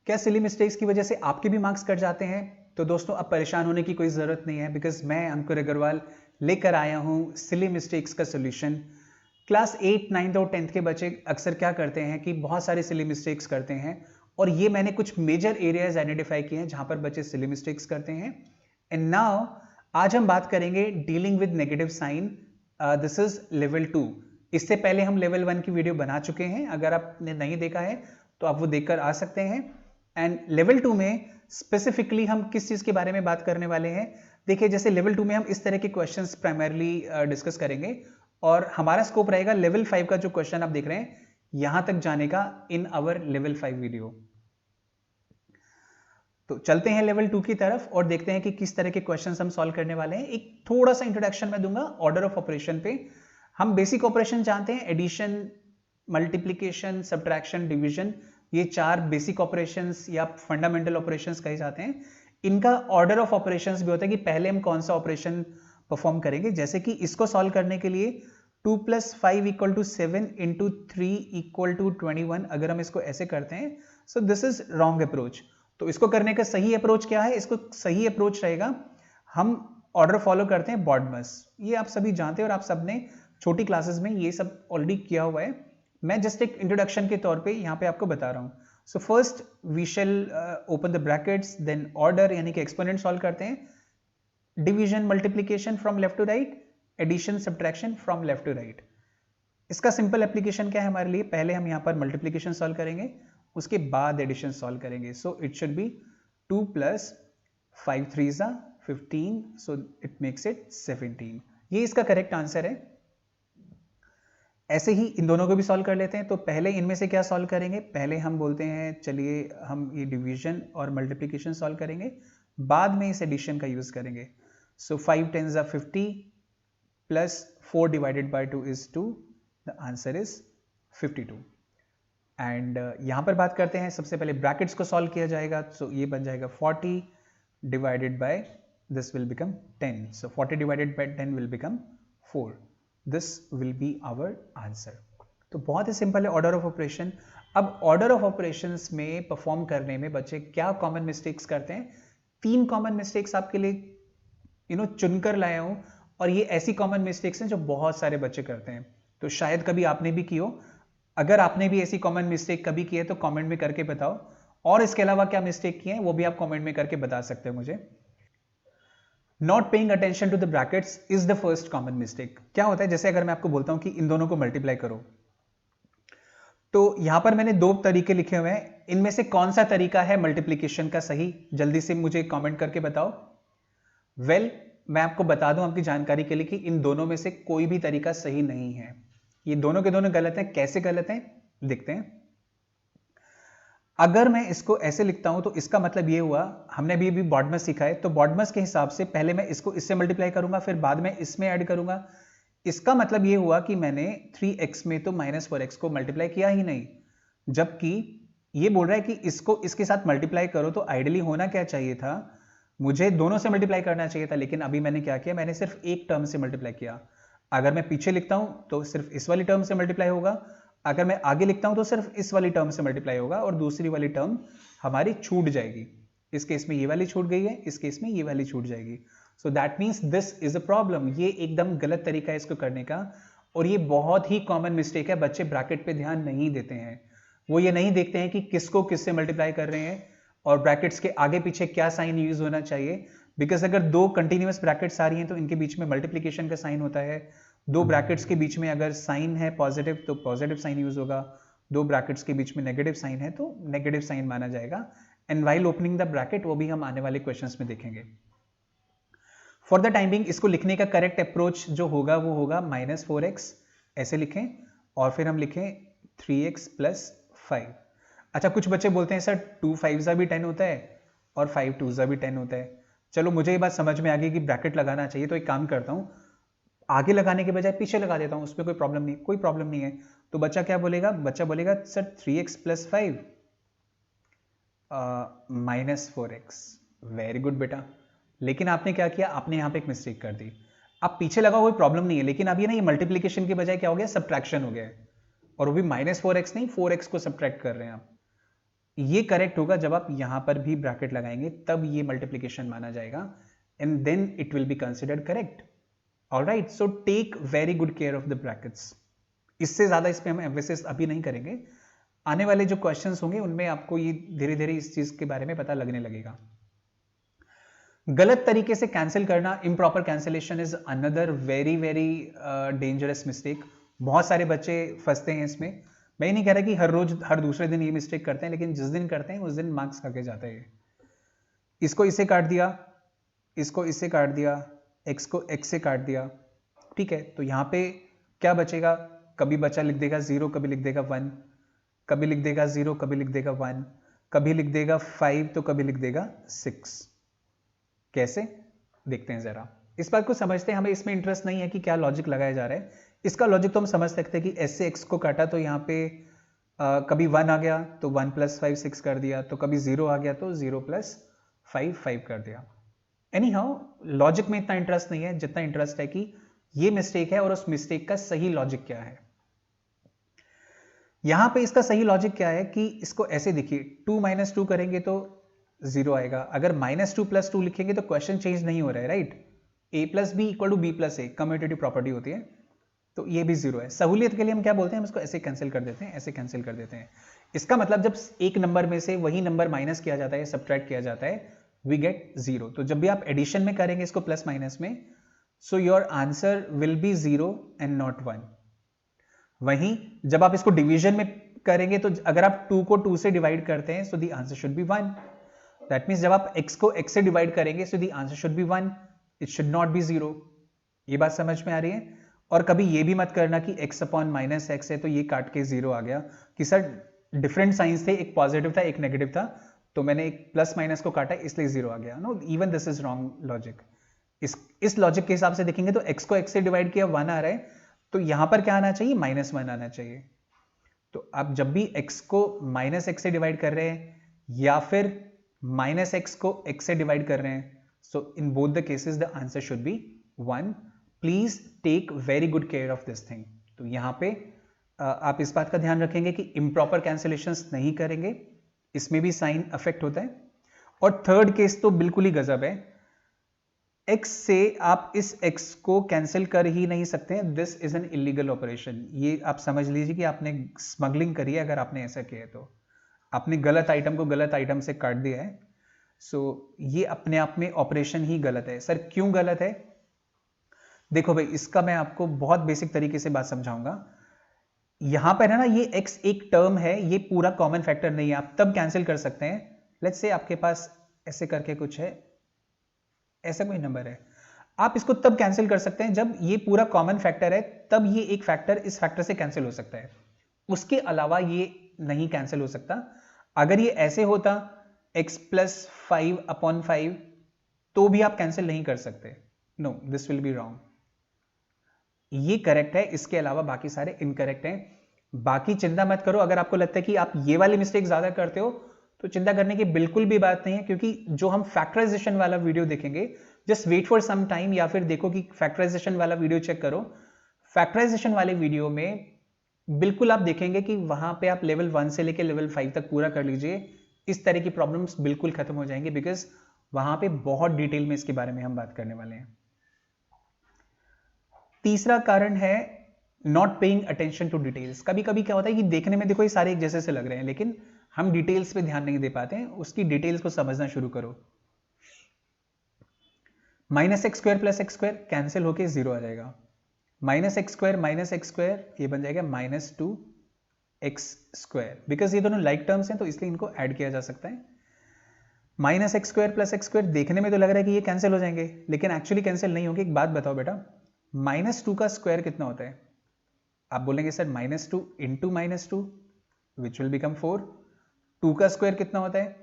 क्या silly mistakes की वजह से आपके भी मार्क्स कट जाते हैं? तो दोस्तों अब परेशान होने की कोई ज़रूरत नहीं है, बिकॉज मैं अंकुर अग्रवाल लेकर आया हूँ सिली मिस्टेक्स का सोल्यूशन। क्लास 8, 9 और 10th के बच्चे अक्सर क्या करते हैं कि बहुत सारे सिली मिस्टेक्स करते हैं, और ये मैंने कुछ मेजर एरियाज आइडेंटिफाई किए हैं जहां पर बच्चे सिली मिस्टेक्स करते हैं। एंड नाउ आज हम बात करेंगे dealing with negative sign. This is level 2। इससे पहले हम लेवल 1 की वीडियो बना चुके हैं, अगर आपने नहीं देखा है तो आप वो देखकर आ सकते हैं। एंड लेवल 2 में स्पेसिफिकली हम किस चीज के बारे में बात करने वाले हैं? देखिए, जैसे लेवल 2 में हम इस तरह के क्वेश्चंस प्राइमरली डिस्कस करेंगे, और हमारा स्कोप रहेगा लेवल 5 का जो क्वेश्चन आप देख रहे हैं यहां तक जाने का इन आवर लेवल 5 वीडियो। तो चलते हैं लेवल 2 की तरफ और देखते हैं कि किस तरह के क्वेश्चंस हम सॉल्व करने वाले हैं। एक थोड़ा सा इंट्रोडक्शन मैं दूंगा ऑर्डर ऑफ ऑपरेशन पे। हम बेसिक ऑपरेशन जानते हैं, एडिशन, मल्टीप्लिकेशन, सब्ट्रैक्शन, डिवीजन, ये 4 बेसिक ऑपरेशंस या फंडामेंटल ऑपरेशंस कहे जाते हैं। इनका ऑर्डर ऑफ ऑपरेशंस भी होता है कि पहले हम कौन सा ऑपरेशन परफॉर्म करेंगे। जैसे कि इसको सॉल्व करने के लिए 2 + 5 = 7 × 3 = 21, अगर हम इसको ऐसे करते हैं, so this is wrong approach. तो इसको करने का सही अप्रोच क्या है? इसको सही अप्रोच रहेगा, हम ऑर्डर फॉलो करते हैं बॉडमस। ये आप सभी जानते हैं और आप सबने छोटी क्लासेस में ये सब ऑलरेडी किया हुआ है। मैं जस्ट एक इंट्रोडक्शन के तौर पे यहाँ पे आपको बता रहा हूँ। So first we shall open the brackets, then order यानी कि एक्सपोनेंट सॉल्व करते हैं, division multiplication from left to right, addition subtraction from left to right. इसका सिंपल एप्लीकेशन क्या है हमारे लिए? पहले हम यहाँ पर मल्टीप्लीकेशन सॉल्व करेंगे, उसके बाद एडिशन सॉल्व करेंगे। So it should be 2 + 5 × 3 = 15, so it makes it 17। ये इसका करेक्ट आंसर है। ऐसे ही इन दोनों को भी सॉल्व कर लेते हैं। तो पहले इनमें से क्या सॉल्व करेंगे? पहले हम बोलते हैं चलिए हम ये डिवीजन और मल्टीप्लिकेशन सॉल्व करेंगे, बाद में इस एडिशन का यूज करेंगे। सो 5 × 10 = 50 + 4 / 2 = 2, द आंसर इज 52। एंड यहां पर बात करते हैं, सबसे पहले ब्रैकेट्स को सॉल्व किया जाएगा। सो ये बन जाएगा 40 / this will become 10, so 40 / 10 will become 4. This will be our answer. तो बहुत ही सिंपल है ऑर्डर ऑफ ऑपरेशन। अब ऑर्डर ऑफ ऑपरेशंस में परफॉर्म करने में बच्चे क्या कॉमन मिस्टेक्स करते हैं? 3 कॉमन मिस्टेक्स आपके लिए चुनकर लाया हूं, और ये ऐसी कॉमन मिस्टेक्स हैं जो बहुत सारे बच्चे करते हैं। तो शायद कभी आपने भी की हो। अगर आपने भी ऐसी कॉमन मिस्टेक कभी की है तो कमेंट में करके बताओ, और इसके अलावा क्या मिस्टेक किए हैं वो भी आप कमेंट में करके बता सकते हो मुझे। Not paying attention to the brackets is the first common mistake. क्या होता है, जैसे अगर मैं आपको बोलता हूं कि इन दोनों को मल्टीप्लाई करो, तो यहां पर मैंने 2 तरीके लिखे हुए हैं। इनमें से कौन सा तरीका है मल्टीप्लिकेशन का सही? जल्दी से मुझे कमेंट करके बताओ। वेल, मैं आपको बता दूं आपकी जानकारी के लिए कि इन दोनों में से कोई भी तरीका सही नहीं है। ये दोनों के दोनों गलत हैं। कैसे गलत हैं देखते हैं। अगर मैं इसको ऐसे लिखता हूं तो इसका मतलब ये हुआ, हमने अभी बॉडमस सीखा है, तो बॉडमस के हिसाब से पहले मैं इसको इससे मल्टीप्लाई करूंगा, फिर बाद में इसमें ऐड करूंगा। इसका मतलब ये हुआ कि मैंने 3x में तो -4x को मल्टीप्लाई किया ही नहीं, जबकि ये बोल रहा है कि इसको इसके साथ मल्टीप्लाई करो। तो आइडियली होना क्या चाहिए था? मुझे दोनों से मल्टीप्लाई करना चाहिए था, लेकिन अभी मैंने क्या किया? मैंने सिर्फ एक टर्म से मल्टीप्लाई किया। अगर मैं पीछे लिखता हूं तो सिर्फ इस वाली टर्म से मल्टीप्लाई होगा, अगर मैं आगे लिखता हूं तो सिर्फ इस वाली टर्म से मल्टीप्लाई होगा, और दूसरी वाली टर्म हमारी छूट जाएगी। इस केस में ये वाली छूट गई है, इस केस में ये वाली छूट जाएगी। So that means this is a problem. ये एकदम गलत तरीका है इसको करने का, और ये बहुत ही कॉमन मिस्टेक है। बच्चे ब्रैकेट पे ध्यान नहीं देते हैं, वो ये नहीं देखते हैं कि किसको किससे मल्टीप्लाई कर रहे हैं और ब्रैकेट्स के आगे पीछे क्या साइन यूज होना चाहिए। बिकॉज अगर 2 कंटिन्यूअस ब्रैकेट्स आ रही हैं तो इनके बीच में मल्टीप्लिकेशन का साइन होता है। 2 ब्रैकेट्स के बीच में अगर साइन है पॉजिटिव तो पॉजिटिव साइन यूज होगा, 2 ब्रैकेट्स के बीच में नेगेटिव साइन है तो नेगेटिव साइन माना जाएगा। And while opening the bracket, वो भी हम आने वाले क्वेश्चंस में देखेंगे। फॉर द टाइमिंग इसको लिखने का करेक्ट अप्रोच जो होगा वो होगा -4x, ऐसे लिखें, और फिर हम लिखें 3x + 5। अच्छा, कुछ बच्चे बोलते हैं सर 2 5 भी 10 होता है और 5 2 भी 10 होता है। चलो, मुझे ये बात समझ में आ गई कि ब्रैकेट लगाना चाहिए, तो एक काम करता हूं, आगे लगाने के बजाय पीछे लगा देता हूं, उसमें कोई प्रॉब्लम नहीं है। तो बच्चा क्या बोलेगा? बच्चा बोलेगा sir 3x + 5 -4x। Very good बेटा, लेकिन आपने क्या किया? आपने यहां पे एक मिस्टेक कर दी। अब पीछे लगा कोई प्रॉब्लम नहीं है, लेकिन अब ये ना, ये मल्टीप्लिकेशन के बजाय क्या हो गया? सब्ट्रैक्शन हो गया है, और वो भी -4x नहीं, 4x को सब्ट्रैक्ट कर रहे हैं आप। ये करेक्ट होगा जब आप यहां पर भी ब्रैकेट लगाएंगे, तब ये मल्टीप्लीकेशन माना जाएगा and then it will be considered correct. Alright, so take very good care of the brackets. इससे ज्यादा इस पे हम एम्फेसिस अभी नहीं करेंगे, आने वाले जो क्वेश्चंस होंगे उनमें आपको ये धीरे धीरे इस चीज के बारे में पता लगने लगेगा। गलत तरीके से कैंसिल करना, improper cancellation is another very very dangerous mistake. बहुत सारे बच्चे फंसते हैं इसमें। मैं नहीं कह रहा कि हर रोज हर दूसरे दिन ये मिस्टेक करते हैं, लेकिन जिस दिन करते हैं उस दिन मार्क्स खा के जाते हैं। इसको इससे काट दिया, इसको इससे काट दिया, एक्स को एक्स से काट दिया, ठीक है, तो यहाँ पे क्या बचेगा? कभी बच्चा लिख देगा 0, कभी लिख देगा 1, कभी लिख देगा 0, कभी लिख देगा 1, कभी लिख देगा 5, तो कभी लिख देगा 6। कैसे देखते हैं जरा, इस बात को समझते हैं। हमें इसमें इंटरेस्ट नहीं है कि क्या लॉजिक लगाया जा रहा है। इसका लॉजिक तो हम समझ सकते हैं कि एस से एक्स को काटा तो यहाँ पे कभी 1 आ गया तो 1 + 5 6 कर दिया, तो कभी 0 आ गया तो 0 + 5 5 कर दिया। एनी हाउ, लॉजिक में इतना इंटरेस्ट नहीं है जितना इंटरेस्ट है कि ये मिस्टेक है और उस मिस्टेक का सही लॉजिक क्या है। यहां पे इसका सही लॉजिक क्या है कि इसको ऐसे देखिए, 2 - 2 करेंगे तो 0 आएगा। अगर -2 + 2 लिखेंगे तो क्वेश्चन चेंज नहीं हो रहा है, right? a + b = b + a commutative property होती है, तो ये भी 0 है। सहूलियत के लिए हम क्या बोलते हैं, हम इसको ऐसे कैंसिल कर देते हैं, ऐसे कैंसिल कर देते हैं। इसका मतलब जब एक नंबर में से वही नंबर माइनस किया जाता है, सब्ट्रैक्ट किया जाता है, वी गेट 0। तो जब भी आप एडिशन में करेंगे इसको प्लस माइनस में, so your answer will be 0 and not 1। वहीं जब आप इसको डिवीजन में करेंगे तो अगर आप 2 को 2 से डिवाइड करते हैं, so the answer should be 1। That means जब आप x को x से डिवाइड करेंगे, so the answer should be 1, it should not be 0। ये बात समझ में आ रही है? और कभी ये भी मत करना कि x/-x है तो ये काट के 0 आ गया, कि सर डिफरेंट साइंस थे, एक पॉजिटिव था एक नेगेटिव था, तो मैंने एक प्लस माइनस को काटा इसलिए 0 आ गया। No, even this is wrong logic. इस लॉजिक के हिसाब से देखेंगे तो x को x से डिवाइड किया 1 आ रहा है, तो यहां पर क्या आना चाहिए? -1 आना चाहिए। तो आप जब भी x को -x से डिवाइड कर रहे हैं या फिर -x को x से डिवाइड कर रहे हैं, so in both the cases the answer should be 1। Please take very good care of this thing. तो यहां पे आप इस बात का ध्यान रखेंगे कि इम्प्रॉपर कैंसिलेशंस नहीं करेंगे, इसमें भी साइन अफेक्ट होता है। और थर्ड केस तो बिल्कुल ही गजब है, x से आप इस x को कैंसिल कर ही नहीं सकते हैं। This is an illegal operation. ये आप समझ लीजिए कि आपने स्मगलिंग करी है। अगर आपने ऐसा किया है तो आपने गलत आइटम को गलत आइटम से काट दिया है। सो ये अपने आप में ऑपरेशन ही गलत है। सर क्यों गलत है? देखो भाई, इसका मैं आपको बहुत बेसिक तरीके से बात समझाऊंगा। यहां पर है ना, ये x एक टर्म है, ये पूरा कॉमन फैक्टर नहीं है। आप तब कैंसिल कर सकते हैं, लेट्स से आपके पास ऐसे करके कुछ है, ऐसा कोई नंबर है, आप इसको तब कैंसिल कर सकते हैं जब ये पूरा कॉमन फैक्टर है, तब ये एक फैक्टर इस फैक्टर से कैंसिल हो सकता है, उसके अलावा ये नहीं कैंसिल हो सकता। अगर ये ऐसे होता x + 5/5 तो भी आप कैंसिल नहीं कर सकते। No, this will be wrong. ये करेक्ट है, इसके अलावा बाकी सारे इनकरेक्ट हैं। बाकी चिंता मत करो। अगर आपको लगता है कि आप ये वाली मिस्टेक ज्यादा करते हो तो चिंता करने की बिल्कुल भी बात नहीं है, क्योंकि जो हम फैक्टराइजेशन वाला वीडियो देखेंगे, just wait for some time, या फिर देखो कि फैक्टराइजेशन वाला वीडियो चेक करो। फैक्टराइजेशन वाले वीडियो में बिल्कुल आप देखेंगे कि वहां पे आप लेवल 1 से लेकर लेवल 5 तक पूरा कर लीजिए, इस तरह की प्रॉब्लम्स बिल्कुल खत्म हो जाएंगे, बिकॉज वहां पे बहुत डिटेल में इसके बारे में हम बात करने वाले हैं। तीसरा कारण है not paying attention to details. कभी कभी क्या होता है कि देखने में देखो ये सारे एक जैसे से लग रहे हैं, लेकिन हम डिटेल्स पे ध्यान नहीं दे पाते हैं। उसकी डिटेल्स को समझना शुरू करो। -x² + x² कैंसिल होके 0 आ जाएगा। -x² ये बन जाएगा -2x², बिकॉज ये दोनों लाइक टर्म्स हैं तो इसलिए इनको ऐड किया जा सकता है। -x² + x² देखने में तो लग रहा है कि ये कैंसिल हो जाएंगे, लेकिन एक्चुअली कैंसिल नहीं होंगे। एक बात बताओ बेटा, -2 का स्क्वायर कितना होता है? आप बोलेंगे सर -2 × -2 विच विल बिकम 4। 2 का स्क्वायर कितना होता है?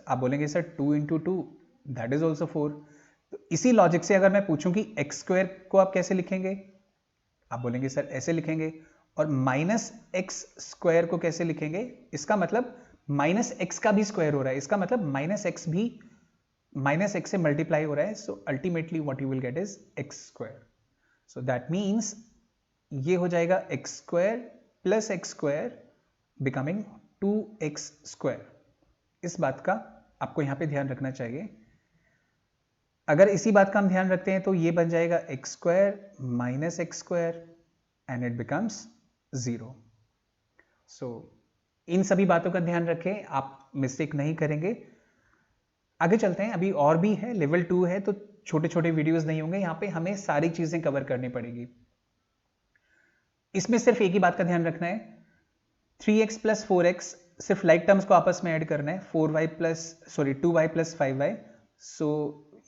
आप बोलेंगे सर 2 × 2 दैट इज ऑल्सो 4। तो इसी लॉजिक से अगर मैं पूछूं कि x² को आप कैसे लिखेंगे, आप बोलेंगे सर ऐसे लिखेंगे। और -x² को कैसे लिखेंगे? इसका मतलब -x का भी स्क्वायर हो रहा है, इसका मतलब -x भी -x से मल्टीप्लाई हो रहा है। So ultimately what you will get is x²। So that means ये हो जाएगा x² + x² बिकमिंग 2x²। इस बात का आपको यहां पे ध्यान रखना चाहिए। अगर इसी बात का हम ध्यान रखते हैं तो ये बन जाएगा x² minus x² and it becomes 0। सो इन सभी बातों का ध्यान रखें, आप मिस्टेक नहीं करेंगे। आगे चलते हैं, अभी और भी है, लेवल 2 है तो छोटे छोटे वीडियोस नहीं होंगे, यहां पे हमें सारी चीजें कवर करनी पड़ेगी। इसमें सिर्फ एक ही बात का ध्यान रखना है, 3x प्लस 4x सिर्फ लाइक टर्म्स को आपस में ऐड करना है, 2y प्लस 5y। सो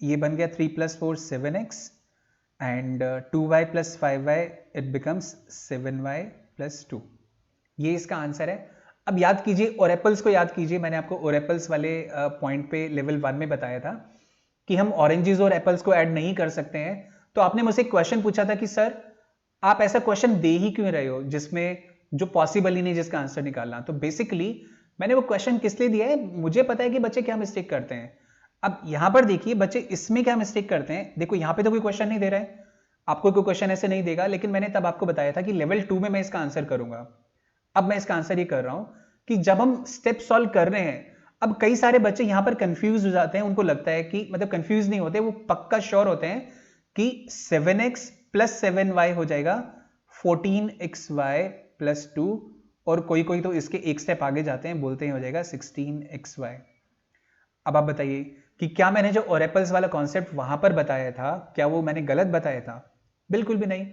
ये बन गया 3 plus 4 7x and 2y plus 5y it becomes 7y plus 2। ये इसका आंसर है। अब याद कीजिए, ओरेपल्स को याद कीजिए, मैंने आपको ओरेपल्स वाले पॉइंट पे लेवल 1 में बताया था कि हम ऑरेंजेस और एप्पल्स को ऐड नहीं कर सकते हैं। तो आपने मुझसे क्वेश्चन पूछा था कि सर आप ऐसा क्वेश्चन दे ही क्यों रहे हो जिसमें जो पॉसिबल ही नहीं जिसका आंसर निकालना। तो बेसिकली मैंने वो क्वेश्चन किस लिए दिया है, मुझे पता है कि बच्चे क्या मिस्टेक करते हैं। अब यहां पर देखिए बच्चे इसमें क्या मिस्टेक करते हैं। देखो यहां पे तो कोई क्वेश्चन नहीं दे रहा है, आपको कोई क्वेश्चन ऐसे नहीं देगा, लेकिन मैंने तब आपको बताया था कि लेवल 2 में मैं इसका आंसर करूंगा। अब मैं इसका आंसर ये कर रहा हूं कि जब हम स्टेप सॉल्व कर रहे हैं, अब कई सारे बच्चे यहां पर कंफ्यूज हो जाते हैं, उनको लगता है कि मतलब कंफ्यूज नहीं होते, वो पक्का श्योर होते हैं कि 7x प्लस 7y हो जाएगा 14xy प्लस 2, और कोई कोई तो इसके एक स्टेप आगे जाते हैं, बोलते हैं हो जाएगा 16xy। अब आप बताइए कि क्या मैंने जो ओरेपल्स वाला कॉन्सेप्ट वहां पर बताया था, क्या वो मैंने गलत बताया था? बिल्कुल भी नहीं,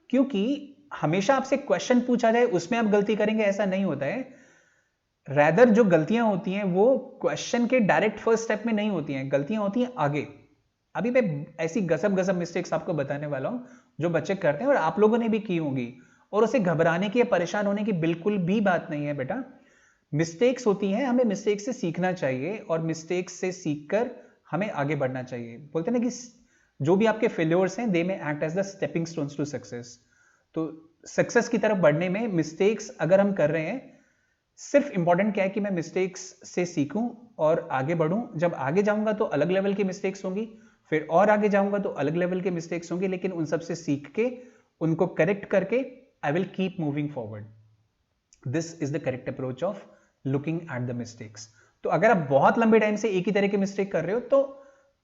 क्योंकि हमेशा आपसे क्वेश्चन पूछा जाए उसमें आप गलती करेंगे ऐसा नहीं होता है। रैदर जो गलतियां होती हैं वो क्वेश्चन के डायरेक्ट फर्स्ट स्टेप में नहीं होती हैं, गलतियां होती हैं आगे। अभी मैं ऐसी गजब गजब मिस्टेक्स आपको बताने वाला हूं जो बच्चे करते हैं और आप लोगों ने भी की होंगी, और उसे घबराने की या परेशान होने की बिल्कुल भी बात नहीं है बेटा। मिस्टेक्स होती हैं, हमें मिस्टेक से सीखना चाहिए और मिस्टेक्स से सीखकर हमें आगे बढ़ना चाहिए। बोलते हैं ना कि जो भी आपके फेल्योर्स हैं they may act as the stepping stones to success. तो सक्सेस की तरफ बढ़ने में मिस्टेक्स अगर हम कर रहे हैं, सिर्फ इंपॉर्टेंट क्या है कि मैं मिस्टेक्स से सीखूं और आगे बढ़ूं। जब आगे जाऊंगा तो अलग लेवल की मिस्टेक्स होंगी, फिर और आगे जाऊंगा तो अलग लेवल के मिस्टेक्स होंगे, लेकिन उन सब से सीख के उनको करेक्ट करके I will keep moving forward. This is the correct approach of looking at the mistakes. तो अगर आप बहुत लंबे टाइम से एक ही तरह के मिस्टेक कर रहे हो तो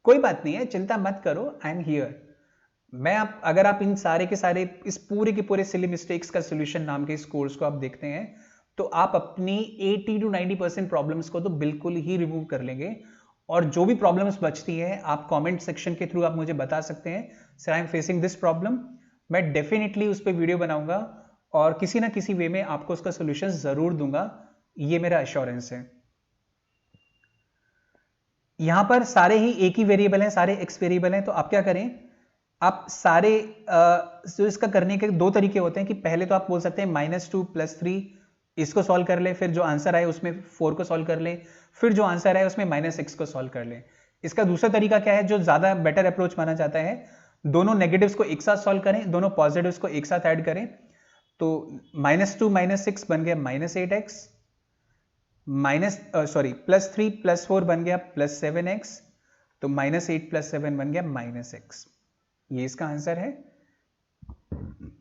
कोई बात नहीं है, चिंता मत करो, आई एम हियर। अगर आप इन सारे के सारे इस पूरे के पूरे सिली मिस्टेक्स का सोल्यूशन नाम के इस कोर्स को आप देखते हैं तो आप अपनी 80 to 90% प्रॉब्लम्स को तो बिल्कुल ही रिमूव कर लेंगे। और जो भी प्रॉब्लम्स बचती हैं आप कमेंट सेक्शन के थ्रू आप मुझे बता सकते हैं, sir I am facing this problem. मैं डेफिनेटली उस पर वीडियो बनाऊंगा और किसी ना किसी वे में आपको उसका सोल्यूशन जरूर दूंगा, ये मेरा एश्योरेंस है। यहां पर सारे ही एक ही वेरिएबल हैं, सारे एक्स वेरिएबल हैं, तो आप क्या करें, आप सारे जो इसका करने के दो तरीके होते हैं कि पहले तो आप बोल सकते हैं -2 + 3 इसको सॉल्व कर ले, फिर जो आंसर आए उसमें 4 को सॉल्व कर ले, फिर जो आंसर आए उसमें -6 को सॉल्व कर ले। इसका दूसरा तरीका क्या है जो ज्यादा बेटर अप्रोच माना जाता है, दोनों नेगेटिव्स को एक साथ सॉल्व करें, दोनों पॉजिटिव्स को एक साथ ऐड करें। तो -2 - 6 बन गया -8x, +3 + 4 बन गया +7x, तो -8 + 7 बन गया -x। ये इसका आंसर है।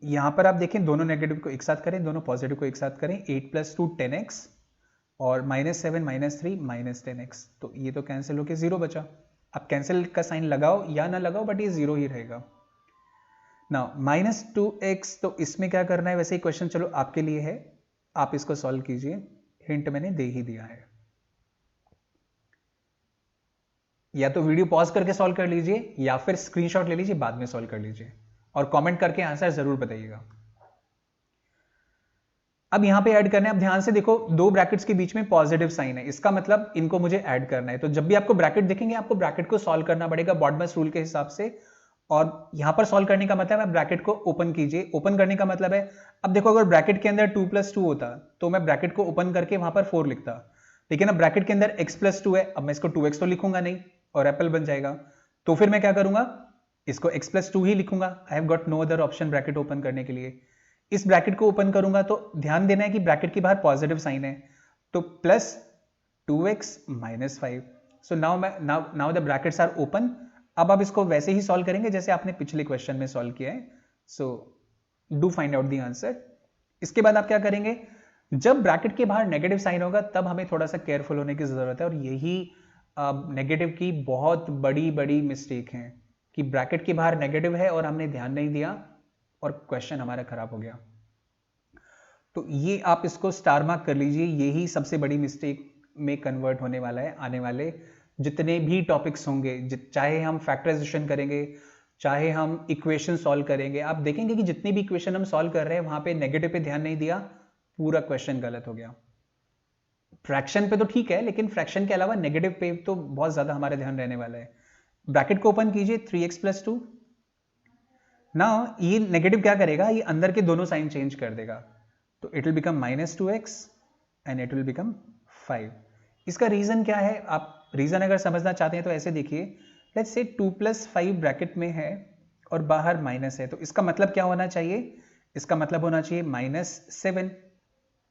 यहां पर आप देखें दोनों नेगेटिव को एक साथ करें, दोनों पॉजिटिव को एक साथ करें, 8 + 2 10x और -7 - 3 -10x, तो ये तो कैंसिल होकर 0 बचा। अब कैंसिल का साइन लगाओ या ना लगाओ बट ये 0 ही रहेगा। नाउ -2x, तो इसमें क्या करना है, वैसे ही क्वेश्चन चलो आपके लिए है, आप इसको सॉल्व कीजिए, हिंट मैंने दे ही दिया है। या तो वीडियो पॉज करके सॉल्व कर लीजिए या फिर स्क्रीनशॉट ले लीजिए, बाद में सॉल्व कर लीजिए और कमेंट करके आंसर जरूर बताइएगा। अब यहां पे ऐड करना है, अब ध्यान से देखो दो ब्रैकेट्स के बीच में पॉजिटिव साइन है, इसका मतलब इनको मुझे ऐड करना है। तो जब भी आपको ब्रैकेट दिखेंगे आपको ब्रैकेट को सॉल्व करना पड़ेगा बॉडमस रूल के हिसाब से। और यहां पर सॉल्व करने का मतलब है ब्रैकेट को ओपन कीजिए। ओपन करने का मतलब है, अब देखो अगर ब्रैकेट के अंदर 2 + 2 होता तो मैं ब्रैकेट को ओपन करके वहां पर 4 लिखता, लेकिन अब ब्रैकेट के अंदर x + 2 है, अब मैं इसको 2x तो लिखूंगा नहीं और एप्पल बन जाएगा। तो फिर मैं क्या करूंगा, इसको x + 2 ही लिखूंगा। I have got no other option bracket open करने के लिए। इस ब्रैकेट को ओपन करूंगा तो ध्यान देना है कि ब्रैकेट के बाहर पॉजिटिव साइन है, तो +2x - 5। So now the brackets are open. अब आप इसको वैसे ही सॉल्व करेंगे जैसे आपने पिछले क्वेश्चन में सॉल्व किया है। So do find out the answer. इसके बाद आप क्या करेंगे, जब ब्रैकेट के बाहर नेगेटिव साइन होगा तब हमें थोड़ा सा केयरफुल होने की जरूरत है, और यही नेगेटिव की बहुत बड़ी बड़ी मिस्टेक है कि ब्रैकेट के बाहर नेगेटिव है और हमने ध्यान नहीं दिया और क्वेश्चन हमारा खराब हो गया। तो ये आप इसको स्टार मार्क कर लीजिए, यही सबसे बड़ी मिस्टेक में कन्वर्ट होने वाला है आने वाले जितने भी टॉपिक्स होंगे। चाहे हम फैक्टराइजेशन करेंगे, चाहे हम इक्वेशन सॉल्व करेंगे, आप देखेंगे कि जितनी भी इक्वेशन हम सॉल्व कर रहे हैं वहां पे नेगेटिव पे ध्यान नहीं दिया, पूरा क्वेश्चन गलत हो गया। फ्रैक्शन पे तो ठीक है, लेकिन फ्रैक्शन के अलावा नेगेटिव पे तो बहुत ज्यादा हमारा ध्यान रहने वाला है। ब्रैकेट को ओपन कीजिए, 3x + 2। ना ये नेगेटिव क्या करेगा, ये अंदर के दोनों साइन चेंज कर देगा, तो it will become -2x and it will become 5। इसका रीजन क्या है, आप रीजन अगर समझना चाहते हैं तो ऐसे देखिए, लेट्स से 2 + 5 ब्रैकेट में है और बाहर माइनस है, तो इसका मतलब क्या होना चाहिए, इसका मतलब होना चाहिए -7।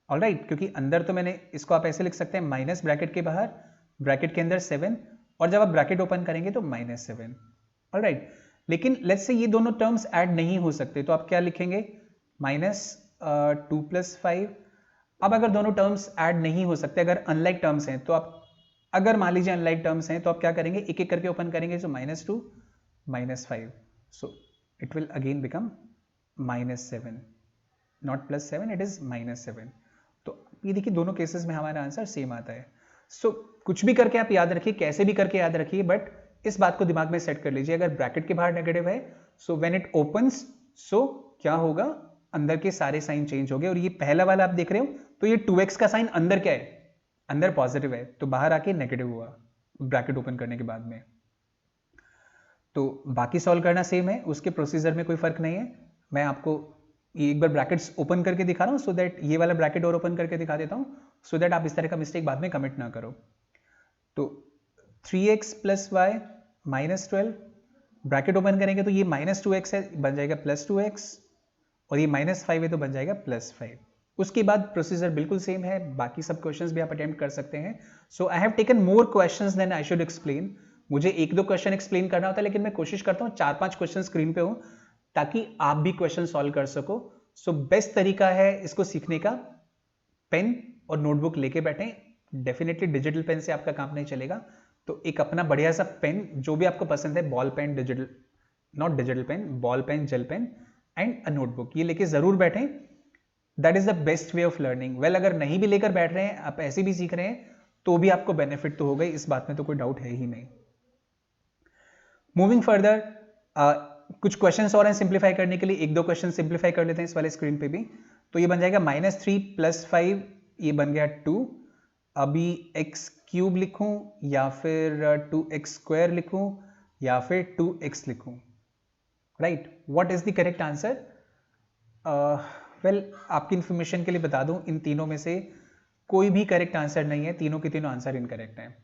ऑलराइट, क्योंकि अंदर तो मैंने इसको आप ऐसे लिख सकते हैं माइनस ब्रैकेट के बाहर, ब्रैकेट के अंदर 7, और जब आप ब्रैकेट ओपन करेंगे तो -7। ऑलराइट, लेकिन लेट्स से ये दोनों टर्म्स ऐड नहीं हो सकते, तो आप क्या लिखेंगे, -2 + 5। अब अगर दोनों टर्म्स ऐड नहीं हो सकते, अगर अनलाइक टर्म्स हैं, तो आप अगर मान लीजिए अनलाइक टर्म्स हैं, तो आप क्या करेंगे, एक एक करके ओपन करेंगे, सो -2 -5, so it will again become -7, not +7, it is -7। तो ये देखिए दोनों केसेस में हमारा आंसर सेम आता है। सो कुछ भी करके आप याद रखिए, कैसे भी करके याद रखिए, बट इस बात को दिमाग में सेट कर लीजिए, अगर ब्रैकेट के बाहर नेगेटिव है, सो व्हेन इट ओपन्स, सो क्या होगा, अंदर के सारे साइन चेंज हो गए। और ये पहला वाला आप देख रहे हो, तो ये 2x का साइन अंदर क्या है, अंदर पॉजिटिव है, तो बाहर आके नेगेटिव हुआ ब्रैकेट ओपन करने के बाद में। तो बाकी सॉल्व करना सेम है, उसके प्रोसीजर में कोई फर्क नहीं है। मैं आपको ये एक बार ब्रैकेट्स ओपन करके दिखा रहा हूँ, सो दैट ये वाला ब्रैकेट और ओपन करके दिखा देता हूँ, सो दैट आप इस तरह का मिस्टेक बाद में कमिट ना करो। तो 3x + y -12, ब्रैकेट ओपन करेंगे तो ये -2x है, बन जाएगा +2x, और ये -5 है तो बन जाएगा +5। उसके बाद प्रोसीजर बिल्कुल सेम है, बाकी सब क्वेश्चंस भी आप अटेम्प्ट कर सकते हैं। So I have taken more questions than I should explain. मुझे 1-2 क्वेश्चन एक्सप्लेन करना होता है, लेकिन मैं कोशिश करता हूँ 4-5 क्वेश्चन स्क्रीन पे हो, ताकि आप भी क्वेश्चन सॉल्व कर सको। सो बेस्ट तरीका है इसको सीखने का, पेन और नोटबुक लेके बैठें। डेफिनेटली डिजिटल पेन से आपका काम नहीं चलेगा, तो एक अपना बढ़िया सा पेन जो भी आपको पसंद है, ball pen, digital, not digital pen, ball pen, gel pen and a notebook, ये लेके जरूर बैठें। That is the best way of learning. Well, अगर नहीं भी लेकर बैठ रहे हैं, आप ऐसे भी सीख रहे हैं, तो भी आपको बेनिफिट तो होगा, इस बात में तो कोई डाउट है ही नहीं। मूविंग फर्दर, कुछ क्वेश्चंस और हैं सिंप्लीफाई करने के लिए, 1-2 क्वेश्चन सिंप्लीफाई कर लेते हैं इस वाले स्क्रीन पे भी। तो ये बन जाएगा -3 + 5, ये बन गया 2। अभी x³ लिखूं या फिर 2x² लिखूं या फिर 2x लिखूं, right, what is the correct answer? Well, आपकी इंफॉर्मेशन के लिए बता दूं, इन तीनों में से कोई भी करेक्ट आंसर नहीं है, तीनों के तीनों आंसर इनकरेक्ट हैं।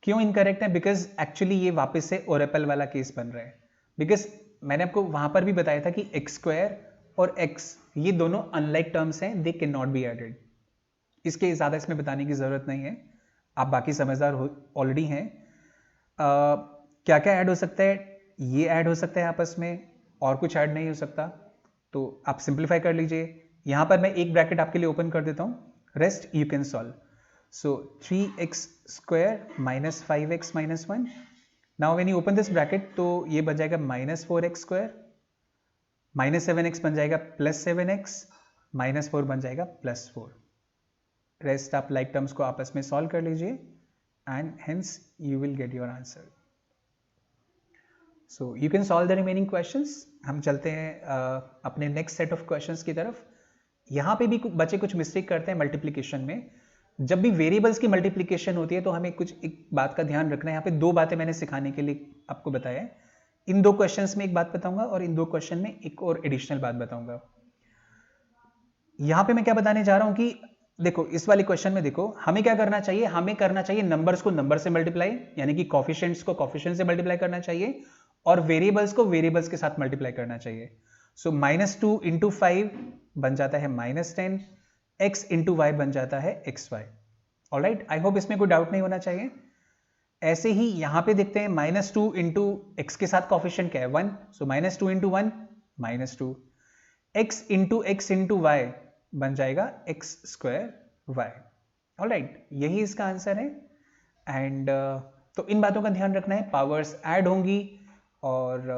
क्यों इनकरेक्ट है? बिकॉज एक्चुअली ये वापस से ओरेपल वाला केस बन रहा है। बिकॉज मैंने आपको वहां पर भी बताया था कि x² और x ये दोनों अनलाइक टर्म्स हैं, they can not be added. इसके ज्यादा इसमें बताने की जरूरत नहीं है, आप बाकी समझदार ऑलरेडी हैं। क्या क्या ऐड हो सकता है? ये ऐड हो सकता है आपस में, और कुछ ऐड नहीं हो सकता, तो आप सिंप्लीफाई कर लीजिए। यहां पर मैं एक ब्रैकेट आपके लिए ओपन कर देता हूं, rest you can solve. So 3x² - 5x - 1. Now when you open this bracket, तो ये बन जाएगा -4x², -7x बन जाएगा +7x, -4 बन जाएगा +4। रेस्ट आप लाइक टर्म्स को आपस में सॉल्व कर लीजिए and hence you will get your answer. So you can solve the remaining questions. हम चलते हैं अपने नेक्स्ट सेट ऑफ क्वेश्चंस की तरफ। यहाँ पे भी बच्चे कुछ मिस्टेक करते हैं मल्टीप्लीकेशन में। जब भी वेरिएबल्स की मल्टीप्लिकेशन होती है तो हमें कुछ एक बात का ध्यान रखना है। यहाँ पे 2 बातें मैंने सिखाने के लिए आपको बताया है। इन 2 क्वेश्चंस में एक बात बताऊंगा और इन 2 क्वेश्चन में एक और एडिशनल बात बताऊंगा। यहाँ पे मैं क्या बताने जा रहा हूँ कि देखो, इस वाले क्वेश्चन में देखो, हमें क्या करना चाहिए, हमें करना चाहिए नंबर्स को नंबर से मल्टीप्लाई, यानी कि कॉफिशिएंट्स को कॉफिशिएंट से मल्टीप्लाई करना चाहिए, और वेरिएबल्स को वेरिएबल्स के साथ मल्टीप्लाई करना चाहिए। सो -2 × 5 बन जाता है -10, x × y बन जाता है xy। ऑलराइट, आई होप इसमें कोई डाउट नहीं होना चाहिए। ऐसे ही यहां पे देखते हैं, -2 × x के साथ कॉफिशिएंट क्या है, 1, सो -2 × 1 -2, x × y बन जाएगा एक्स स्क्वायर वाई। ऑलराइट, यही इसका आंसर है। एंड तो इन बातों का ध्यान रखना है, पावर्स ऐड होंगी और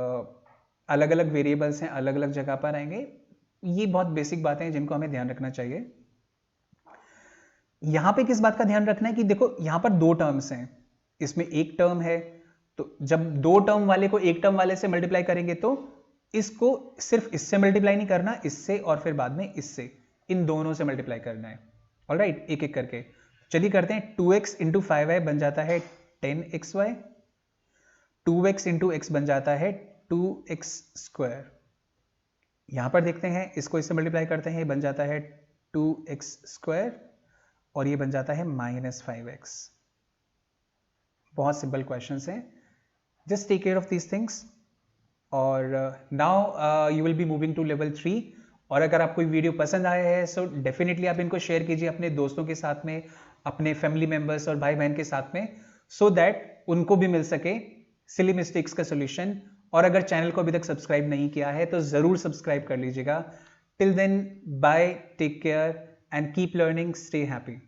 अलग अलग वेरिएबल्स हैं, अलग अलग जगह पर आएंगे। ये बहुत बेसिक बातें हैं जिनको हमें ध्यान रखना चाहिए। यहां पे किस बात का ध्यान रखना है कि देखो यहां पर दो टर्म्स हैं, इसमें एक टर्म है, तो जब दो टर्म वाले को एक टर्म वाले से मल्टीप्लाई करेंगे तो इसको सिर्फ इससे मल्टीप्लाई नहीं करना, इससे और फिर बाद में इससे, इन दोनों से मल्टीप्लाई करना है। ऑलराइट, एक एक करके चलिए करते हैं। 2x इंटू 5y बन जाता है 10xy, 2x इंटू एक्स बन जाता है 2x स्क्वायर। यहां पर देखते हैं, इसको इससे मल्टीप्लाई करते हैं, ये बन जाता है 2x स्क्वायर और ये बन जाता है -5x। बहुत सिंपल क्वेश्चंस हैं, just take care of these things. और now you will be moving to level 3। और अगर आपको वीडियो पसंद आया है सो डेफिनेटली आप इनको शेयर कीजिए अपने दोस्तों के साथ में, अपने फैमिली मेंबर्स और भाई बहन के साथ में, सो दैट उनको भी मिल सके सिली मिस्टेक्स का सोल्यूशन। और अगर चैनल को अभी तक सब्सक्राइब नहीं किया है तो जरूर सब्सक्राइब कर लीजिएगा। Till then, bye, take care and keep learning, stay happy.